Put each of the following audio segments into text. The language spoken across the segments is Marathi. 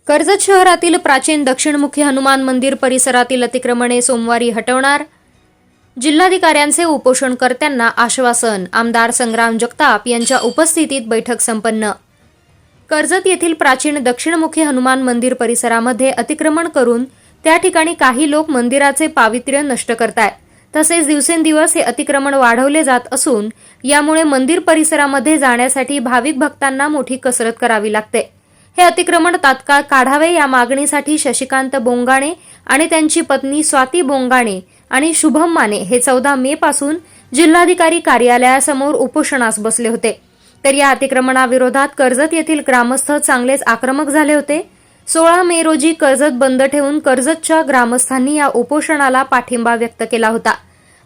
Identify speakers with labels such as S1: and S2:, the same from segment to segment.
S1: कर्जत शहरातील प्राचीन दक्षिणमुखी हनुमान मंदिर परिसरातील अतिक्रमणे सोमवारी हटवणार. जिल्हाधिकाऱ्यांचे उपोषणकर्त्यांना आश्वासन. आमदार संग्राम जगताप यांच्या उपस्थितीत बैठक संपन्न. कर्जत येथील प्राचीन दक्षिणमुखी हनुमान मंदिर परिसरामध्ये अतिक्रमण करून त्या ठिकाणी काही लोक मंदिराचे पावित्र्य नष्ट करतायत. तसेच दिवसेंदिवस हे अतिक्रमण वाढवले जात असून यामुळे मंदिर परिसरामध्ये जाण्यासाठी भाविक भक्तांना मोठी कसरत करावी लागते. हे अतिक्रमण तात्काळ काढावे या मागणीसाठी शशिकांत बोंगाणे आणि त्यांची पत्नी स्वाती बोंगाणे आणि शुभम माने हे 14 मे पासून जिल्हाधिकारी कार्यालयासमोर उपोषणास बसले होते. तर या अतिक्रमणाविरोधात कर्जत येथील ग्रामस्थ चांगलेच आक्रमक झाले होते. 16 मे रोजी कर्जत बंद ठेवून कर्जतच्या ग्रामस्थांनी या उपोषणाला पाठिंबा व्यक्त केला होता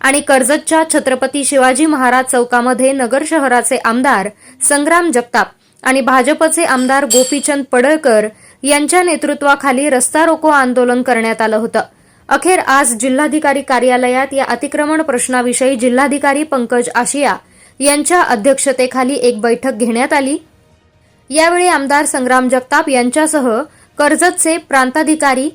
S1: आणि कर्जतच्या छत्रपती शिवाजी महाराज चौकामध्ये नगर शहराचे आमदार संग्राम जगताप आणि भाजपचे आमदार गोपीचंद पडळकर यांच्या नेतृत्वाखाली रस्ता रोको आंदोलन करण्यात आलं होतं. अखेर आज जिल्हाधिकारी कार्यालयात या अतिक्रमण प्रश्नाविषयी जिल्हाधिकारी पंकज आशिया यांच्या अध्यक्षतेखाली एक बैठक घेण्यात आली. यावेळी आमदार संग्राम जगताप यांच्यासह कर्जतचे प्रांताधिकारी,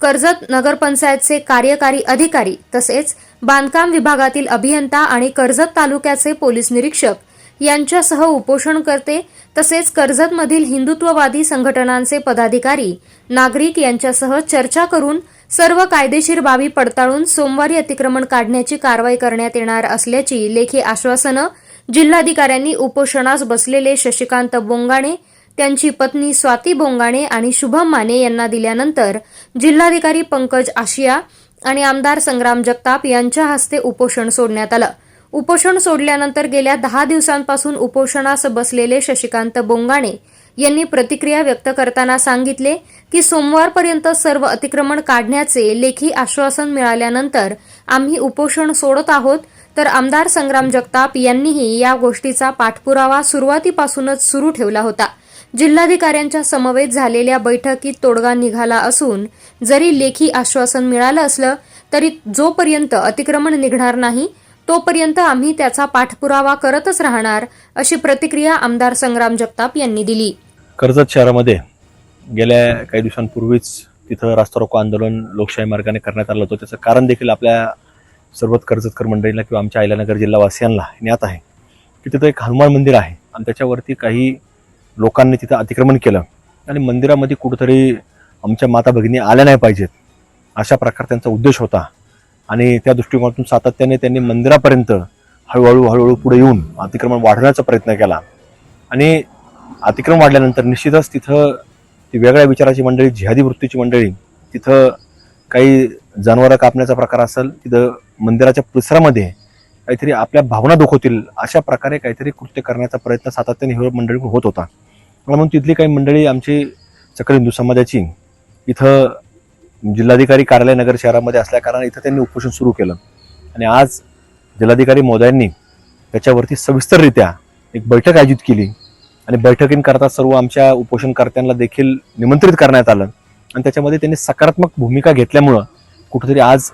S1: कर्जत नगरपंचायतचे कार्यकारी अधिकारी तसेच बांधकाम विभागातील अभियंता आणि कर्जत तालुक्याचे पोलीस निरीक्षक यांच्यासह उपोषणकर्ते तसेच कर्जतमधील हिंदुत्ववादी संघटनांचे पदाधिकारी, नागरिक यांच्यासह चर्चा करून सर्व कायदेशीर बाबी पडताळून सोमवारी अतिक्रमण काढण्याची कारवाई करण्यात येणार असल्याची लेखी आश्वासनं जिल्हाधिकाऱ्यांनी उपोषणास बसलेले शशिकांत बोंगाणे, त्यांची पत्नी स्वाती बोंगाणे आणि शुभम माने यांना दिल्यानंतर जिल्हाधिकारी पंकज आशिया आणि आमदार संग्राम जगताप यांच्या हस्ते उपोषण सोडण्यात आलं. उपोषण सोडल्यानंतर गेल्या 10 दिवसांपासून उपोषणास बसलेले शशिकांत बोंगाणे यांनी प्रतिक्रिया व्यक्त करताना सांगितले की सोमवारपर्यंत सर्व अतिक्रमण काढण्याचे लेखी आश्वासन मिळाल्यानंतर आम्ही उपोषण सोडत आहोत. तर आमदार संग्राम जगताप यांनीही या गोष्टीचा पाठपुरावा सुरुवातीपासूनच सुरू ठेवला होता. जिल्हाधिकाऱ्यांच्या समवेत झालेल्या बैठकीत तोडगा निघाला असून जरी लेखी आश्वासन मिळालं असलं तरी जोपर्यंत अतिक्रमण निघणार नाही तोपर्यंत आम्ही त्याचा पाठपुरावा करतच राहणार, अशी प्रतिक्रिया आमदार संग्राम जगताप यांनी दिली.
S2: कर्जत शहरामध्ये गेल्या काही दिवसांपूर्वीच तिथं रास्ता रोको आंदोलन लोकशाही मार्गाने करण्यात आलं होतं. त्याचं कारण देखील आपल्या सर्वच कर्जतकर मंडळींना किंवा आमच्या अहिल्यानगर जिल्हावासियांना ज्ञात आहे की तिथं एक हनुमान मंदिर आहे आणि त्याच्यावरती काही लोकांनी तिथं अतिक्रमण केलं आणि मंदिरामध्ये कुठंतरी आमच्या माता भगिनी आल्या नाही पाहिजेत अशा प्रकार त्यांचा उद्देश होता. आणि त्या दृष्टिकोनातून सातत्याने त्यांनी मंदिरापर्यंत हळूहळू पुढे येऊन अतिक्रमण वाढवण्याचा प्रयत्न केला. आणि अतिक्रमण वाढल्यानंतर निश्चितच तिथं ती वेगळ्या विचाराची मंडळी, जिहादी वृत्तीची मंडळी, तिथं काही जनावरं कापण्याचा प्रकार असेल, तिथं मंदिराच्या परिसरामध्ये काहीतरी आपल्या भावना दुखवतील अशा प्रकारे काहीतरी कृत्य करण्याचा प्रयत्न सातत्याने ही मंडळी होत होता. म्हणून तिथली काही मंडळी आमची सकल हिंदू समाजाची इथं जिल्हाधिकारी कार्यालय नगर शहरामध्ये असल्याकारणाने इथं त्यांनी उपोषण सुरू केलं. आणि आज जिल्हाधिकारी महोदयांनी त्याच्यावरती सविस्तररित्या एक बैठक आयोजित केली आणि बैठकींकरता सर्व आमच्या उपोषणकर्त्यांना देखील निमंत्रित करण्यात आलं. आणि त्याच्यामध्ये त्यांनी सकारात्मक भूमिका घेतल्यामुळं कुठेतरी आज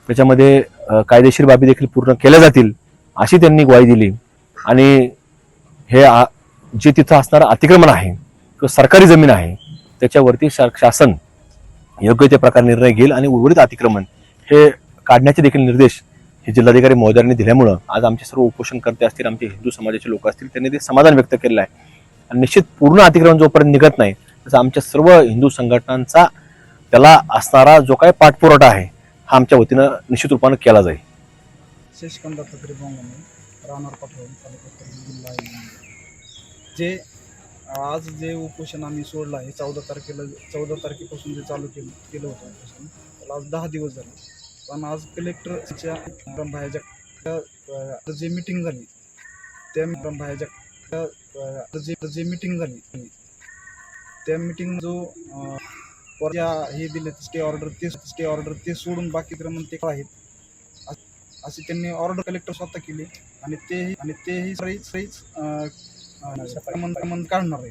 S2: त्याच्यामध्ये कायदेशीर बाबी देखील पूर्ण केल्या जातील अशी त्यांनी ग्वाही दिली. आणि हे जे तिथं असणारं अतिक्रमण आहे किंवा सरकारी जमीन आहे त्याच्यावरती शासन योग्य ते प्रकार निर्णय घेईल आणि उर्वरित अतिक्रमण हे काढण्याचे देखील निर्देश हे जिल्हाधिकारी महोदयांनी दिल्यामुळं आज आमचे सर्व उपोषणकर्ते असतील, आमचे हिंदू समाजाचे लोक असतील, त्यांनी ते समाधान व्यक्त केलेलं आहे. आणि निश्चित पूर्ण अतिक्रमण जोपर्यंत निघत नाही तसं आमच्या सर्व हिंदू संघटनांचा त्याला असणारा जो काही पाठपुरावा आहे हा आमच्या वतीनं निश्चित रूपानं केला जाईल.
S3: शशिकांत राहणार पाठवून जिल्हा जे आज जे उपोषण आम्ही सोडलं आहे 14 तारखेपासून जे चालू केलं होतं उपोषण, त्याला आज 10 दिवस झाले. पण आज कलेक्टरच्या जे मीटिंग झाली त्या मीटिंग जो हे दिले स्टे ऑर्डर ते सोडून बाकी क्रमांक ते आहेत असे त्यांनी ऑर्डर कलेक्टर स्वतः केली आणि तेही काढणार आहे.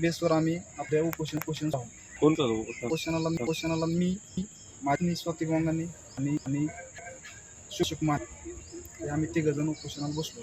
S3: बेसवर आम्ही आपल्या उपोषण उपोषणाला मी माझी स्वाती बोंगाणे आणि शुभम माने आम्ही 3 जण उपोषणाला बसलो.